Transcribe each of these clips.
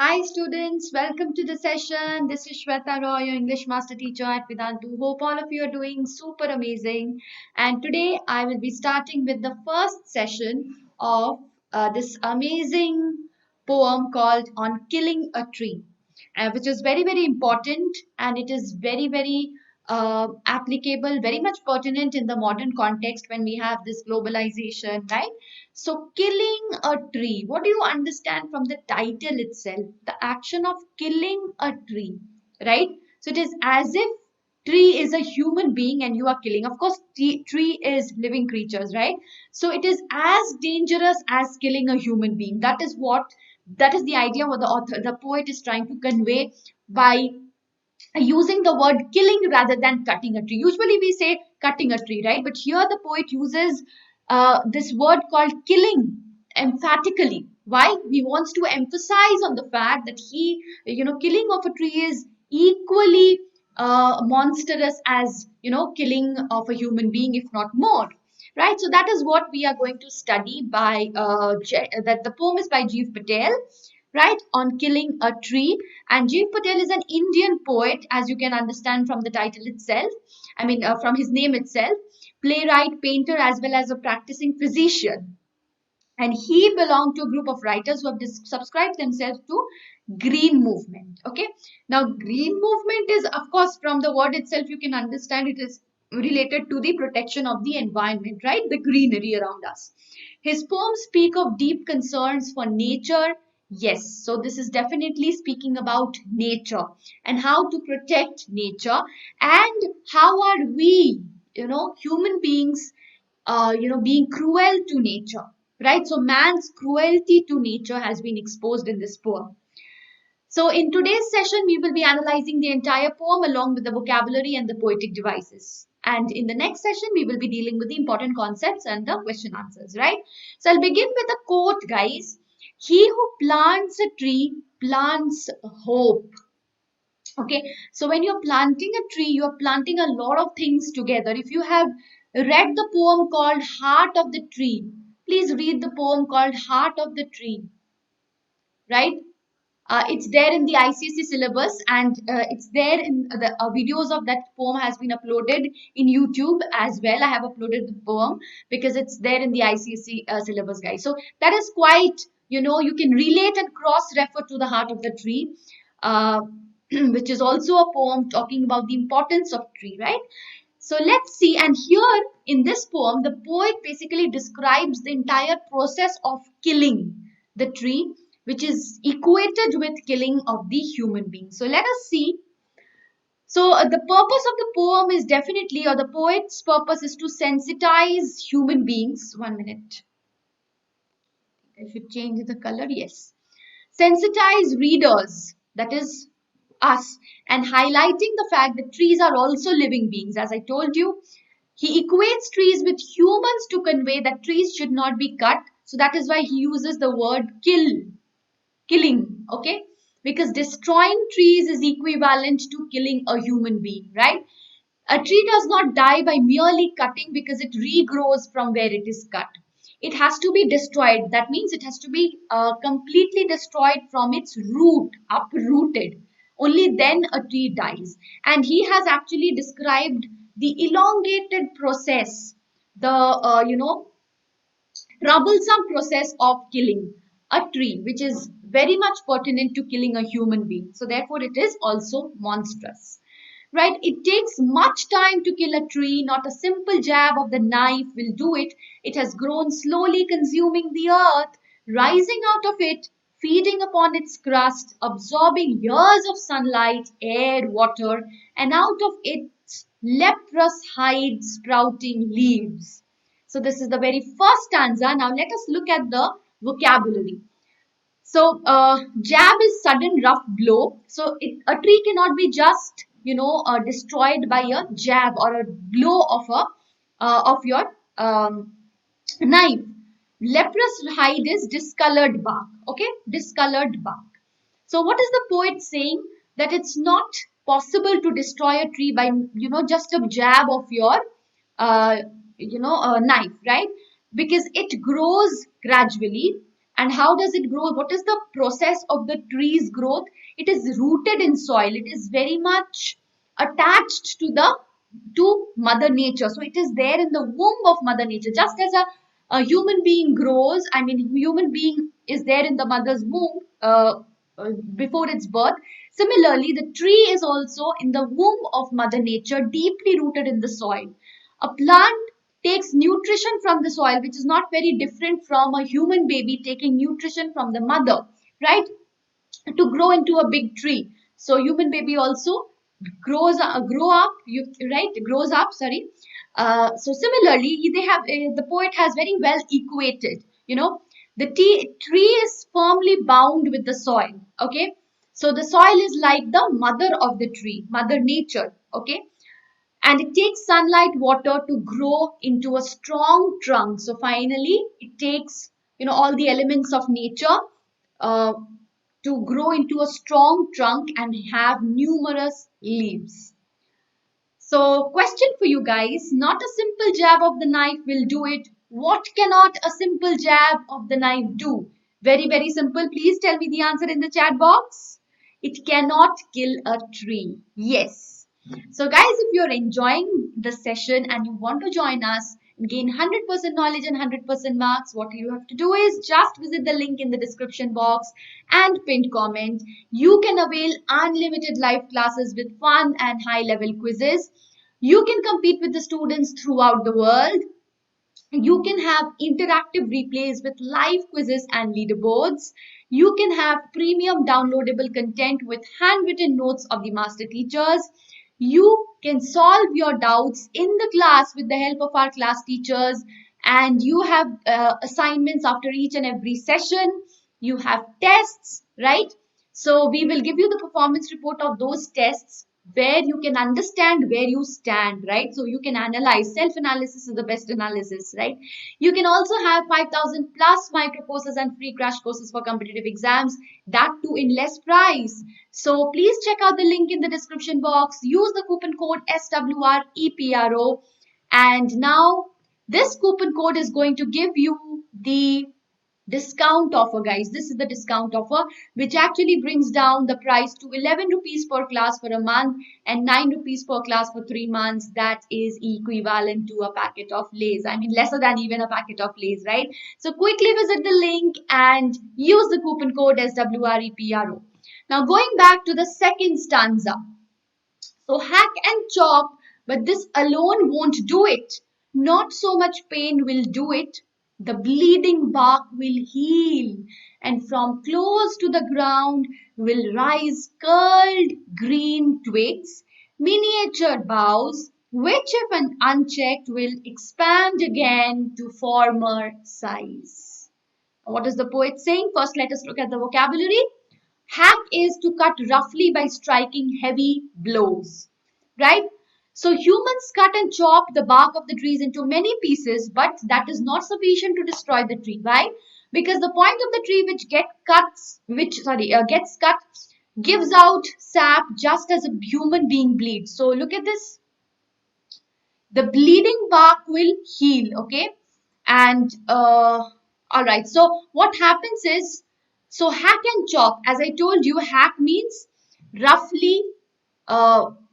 Hi students, welcome to the session. This is Sweta, your English master teacher at Vedantu. Hope all of you are doing super amazing. And today I will be starting with the first session of this amazing poem called On Killing a Tree, which is very important, and it is very applicable, very much pertinent in the modern context when we have this globalization, right? So, killing a tree. What do you understand from the title itself? The action of killing a tree, right? So, it is as if tree is a human being and you are killing. Of course, tree is living creatures, right? So, it is as dangerous as killing a human being. That is the idea what the poet is trying to convey by using the word killing rather than cutting a tree. Usually we say cutting a tree, right? But here the poet uses this word called killing emphatically. Why? He wants to emphasize on the fact that killing of a tree is equally monstrous as, killing of a human being, if not more. Right, so that is what we are going to study by that the poem is by Gieve Patel, right, on killing a tree. And Gieve Patel is an Indian poet, as you can understand from the title itself. From his name itself, playwright, painter, as well as a practicing physician. And he belonged to a group of writers who have subscribed themselves to green movement. Okay, now green movement is, of course, from the word itself you can understand it is related to the protection of the environment, right, the greenery around us. His poems speak of deep concerns for nature. Yes, so this is definitely speaking about nature and how to protect nature, and how are we, human beings, being cruel to nature, right? So man's cruelty to nature has been exposed in this poem. So in today's session, we will be analyzing the entire poem along with the vocabulary and the poetic devices. And in the next session, we will be dealing with the important concepts and the question answers, right? So I'll begin with a quote, guys. He who plants a tree plants hope. Okay, so when you're planting a tree, you're planting a lot of things together. If you have read the poem called Heart of the Tree, please read the poem called Heart of the Tree, right? It's there in the ICSE syllabus, and it's there in the videos of that poem has been uploaded in YouTube as well. I have uploaded the poem because it's there in the ICSE syllabus, guys. So that is quite, you can relate and cross refer to the Heart of the Tree, uh, which is also a poem talking about the importance of tree, right? So let's see. And here in this poem, the poet basically describes the entire process of killing the tree, which is equated with killing of the human being. So let us see. So the purpose of the poem is definitely, or the poet's purpose is to sensitize human beings. 1 minute. I should change the color. Yes. Sensitize readers, that is us, and highlighting the fact that trees are also living beings. As I told you, he equates trees with humans to convey that trees should not be cut. So that is why he uses the word killing, okay? Because destroying trees is equivalent to killing a human being, right? A tree does not die by merely cutting because it regrows from where it is cut. It has to be destroyed. That means it has to be completely destroyed from its root, uprooted. Only then a tree dies. And he has actually described the elongated process, the, troublesome process of killing a tree, which is very much pertinent to killing a human being. So therefore, it is also monstrous. Right? It takes much time to kill a tree. Not a simple jab of the knife will do it. It has grown slowly, consuming the earth, rising out of it, feeding upon its crust, absorbing years of sunlight, air, water, and out of its leprous hide sprouting leaves. So this is the very first stanza. Now let us look at the vocabulary. So jab is sudden rough blow. So a tree cannot be just, destroyed by a jab or a blow of your knife. Leprous hide is discolored bark. Okay, discolored bark. So what is the poet saying? That it's not possible to destroy a tree by, just a jab of your knife, right? Because it grows gradually, And how does it grow? What is the process of the tree's growth? It is rooted in soil. It is very much attached to Mother Nature. So it is there in the womb of Mother Nature. Just as a human being grows, I mean, human being is there in the mother's womb before its birth. Similarly, the tree is also in the womb of Mother Nature, deeply rooted in the soil. A plant takes nutrition from the soil, which is not very different from a human baby taking nutrition from the mother, right? To grow into a big tree. So human baby also grow up, right? Grows up. Sorry. So similarly, they have the poet has very well equated. The tree is firmly bound with the soil. Okay. So the soil is like the mother of the tree, Mother Nature. Okay, and it takes sunlight, water to grow into a strong trunk. So finally it takes all the elements of nature uh, to grow into a strong trunk and have numerous leaves. So, question for you guys, not a simple jab of the knife will do it. What cannot a simple jab of the knife do? Very, very simple. Please tell me the answer in the chat box. It cannot kill a tree. Yes. So, guys, if you're enjoying the session and you want to join us and gain 100% knowledge and 100% marks, what you have to do is just visit the link in the description box and pinned comment. You can avail unlimited live classes with fun and high level quizzes. You can compete with the students throughout the world. You can have interactive replays with live quizzes and leaderboards. You can have premium downloadable content with handwritten notes of the master teachers. You can solve your doubts in the class with the help of our class teachers. And you have assignments after each and every session. You have tests, right? So we will give you the performance report of those tests where you can understand where you stand, right? So you can analyze. Self-analysis is the best analysis, right? You can also have 5,000 plus micro courses and free crash courses for competitive exams, that too in less price. So please check out the link in the description box. Use the coupon code SWREPRO. And now this coupon code is going to give you the discount offer, guys. This is the discount offer which actually brings down the price to 11 rupees per class for a month and 9 rupees per class for 3 months. That is equivalent to a packet of Lays. I mean, lesser than even a packet of Lays, right? So quickly visit the link and use the coupon code SWREPRO. Now going back to the second stanza. So hack and chop, but this alone won't do it. Not so much pain will do it. The bleeding bark will heal, and from close to the ground will rise curled green twigs, miniature boughs, which if unchecked will expand again to former size. What is the poet saying? First, let us look at the vocabulary. Hack is to cut roughly by striking heavy blows, right? So humans cut and chop the bark of the trees into many pieces, but that is not sufficient to destroy the tree. Why? Because the point of the tree gets cut gives out sap just as a human being bleeds. So look at this. The bleeding bark will heal, okay? And all right, so what happens is, so hack and chop, as I told you, hack means roughly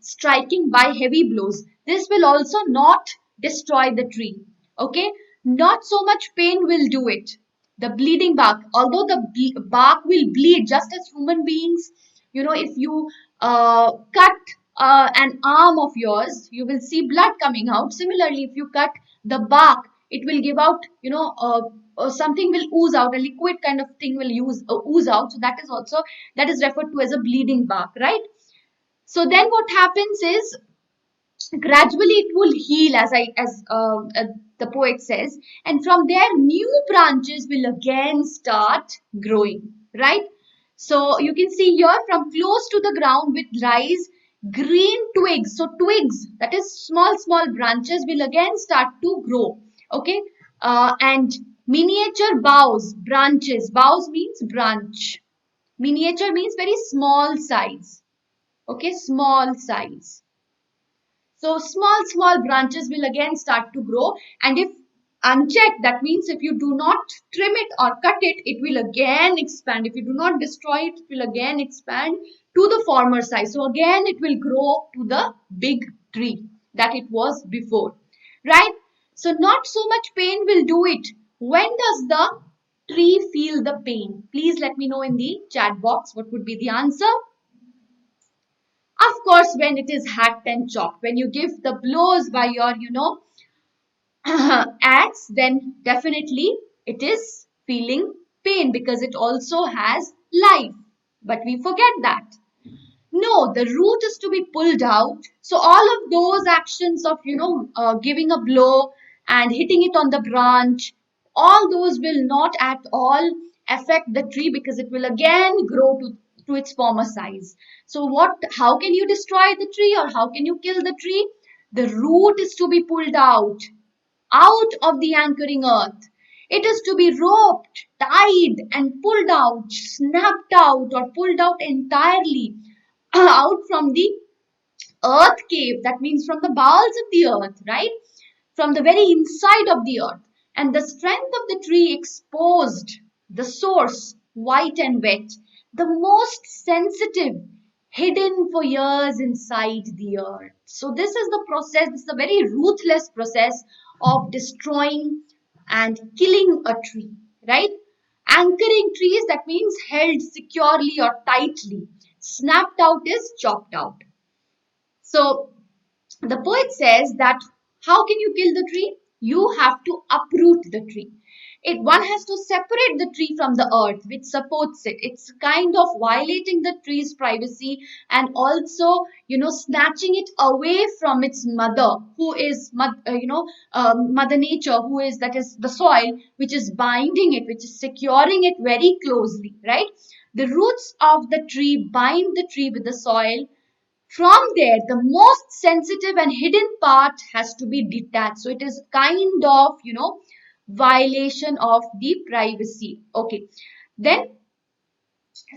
striking by heavy blows. This will also not destroy the tree, okay? Not so much pain will do it. The bleeding bark, although the bark will bleed just as human beings, if you cut an arm of yours, you will see blood coming out. Similarly, if you cut the bark, it will give out, something will ooze out, a liquid kind of thing will ooze out. So that is referred to as a bleeding bark, right? So then what happens is gradually it will heal, as the poet says, and from there new branches will again start growing, right? So you can see here, from close to the ground will rise green twigs. So twigs, that is small branches, will again start to grow, okay? And miniature boughs, branches, boughs means branch, miniature means very small size, okay? Small size. So small branches will again start to grow, and if unchecked, that means if you do not trim it or cut it, it will again expand. If you do not destroy it, it will again expand to the former size. So again, it will grow to the big tree that it was before, right? So not so much pain will do it. When does the tree feel the pain? Please let me know in the chat box what would be the answer. Of course, when it is hacked and chopped, when you give the blows by your, axe, then definitely it is feeling pain because it also has life. But we forget that. No, the root is to be pulled out. So all of those actions of, giving a blow and hitting it on the branch, all those will not at all affect the tree because it will again grow to its former size. So how can you destroy the tree or how can you kill the tree? The root is to be pulled out of the anchoring earth. It is to be roped, tied, and pulled out, snapped out, or pulled out entirely out from the earth cave. That means from the bowels of the earth, right? From the very inside of the earth. And the strength of the tree exposed, the source, white and wet, the most sensitive, hidden for years inside the earth. So this is the process, this is a very ruthless process of destroying and killing a tree, right? Anchoring trees, that means held securely or tightly. Snapped out is chopped out. So the poet says that how can you kill the tree? You have to uproot the tree. One has to separate the tree from the earth, which supports it. It's kind of violating the tree's privacy and also, snatching it away from its mother, who is, Mother Nature, that is the soil, which is binding it, which is securing it very closely, right? The roots of the tree bind the tree with the soil. From there, the most sensitive and hidden part has to be detached. So it is kind of, violation of the privacy. Okay. Then,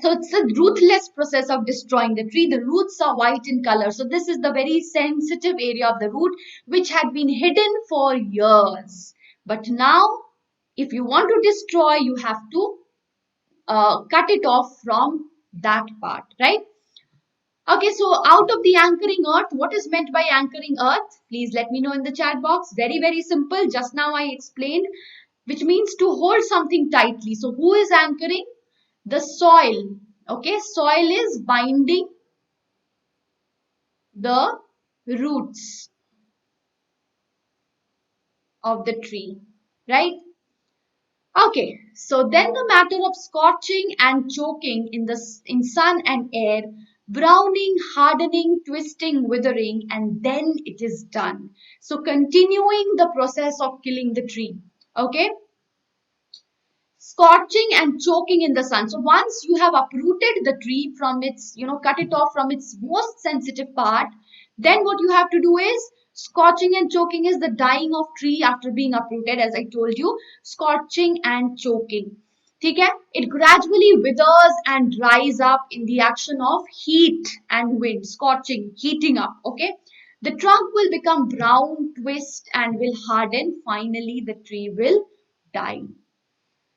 so it's a ruthless process of destroying the tree. The roots are white in color. So this is the very sensitive area of the root which had been hidden for years. But now, if you want to destroy, you have to cut it off from that part, right? Okay, so out of the anchoring earth, what is meant by anchoring earth? Please let me know in the chat box. Very, very simple. Just now I explained, which means to hold something tightly. So who is anchoring? The soil. Okay, soil is binding the roots of the tree, right? Okay, so then the matter of scorching and choking in sun and air, browning, hardening, twisting, withering, and then it is done. So continuing the process of killing the tree. Okay, scorching and choking in the sun. So once you have uprooted the tree from its, cut it off from its most sensitive part, then what you have to do is scorching and choking is the dying of tree after being uprooted, as I told you, scorching and choking. Okay? It gradually withers and dries up in the action of heat and wind, scorching, heating up. Okay? The trunk will become brown, twist, and will harden. Finally, the tree will die.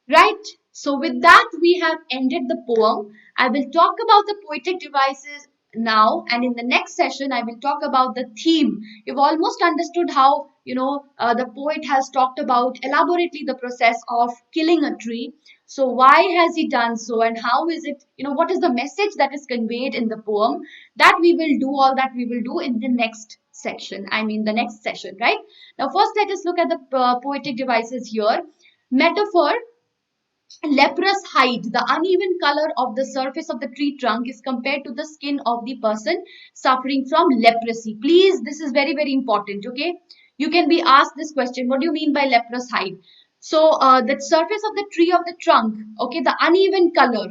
Right? So with that, we have ended the poem. I will talk about the poetic devices now, and in the next session, I will talk about the theme. You've almost understood how, the poet has talked about elaborately the process of killing a tree. So why has he done so, and how is it, what is the message that is conveyed in the poem? That we will do, all that we will do in the next section. I mean, the next session, right? Now, first, let us look at the poetic devices here. Metaphor. Leprous hide, the uneven color of the surface of the tree trunk is compared to the skin of the person suffering from leprosy. Please, this is very, very important, okay? You can be asked this question, what do you mean by leprous hide? So, the surface of the tree of the trunk, okay, the uneven color.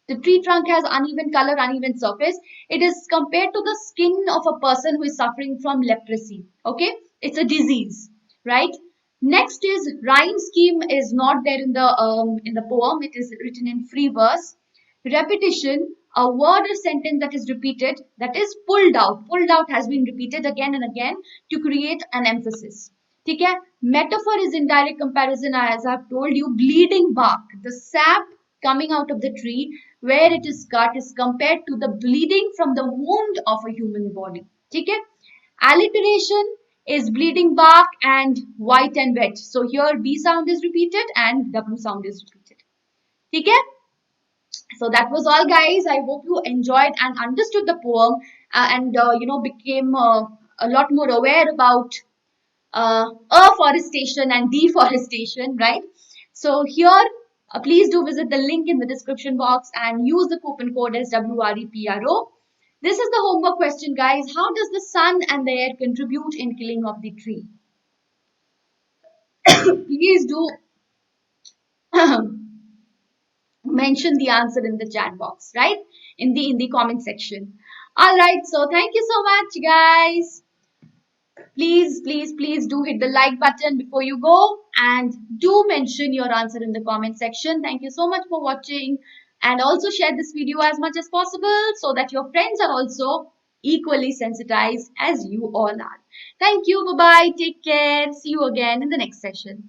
The tree trunk has uneven color, uneven surface. It is compared to the skin of a person who is suffering from leprosy, okay? It's a disease, right? Next is rhyme scheme is not there in the poem. It is written in free verse. Repetition, a word or sentence that is repeated, that is pulled out. Pulled out has been repeated again and again to create an emphasis. ठीक है. Metaphor is in direct comparison, as I've told you. Bleeding bark, the sap coming out of the tree where it is cut, is compared to the bleeding from the wound of a human body. ठीक है. Alliteration is bleeding bark and white and wet. So here B sound is repeated and W sound is repeated. ठीक है. So that was all, guys. I hope you enjoyed and understood the poem, and became a lot more aware about afforestation and deforestation, right? So here, please do visit the link in the description box and use the coupon code as WREPRO. This is the homework question, guys. How does the sun and the air contribute in killing of the tree? Please do mention the answer in the chat box, right? In the comment section. All right. So thank you so much, guys. Please do hit the like button before you go, and do mention your answer in the comment section. Thank you so much for watching, and also share this video as much as possible so that your friends are also equally sensitized as you all are. Thank you. Bye bye. Take care. See you again in the next session.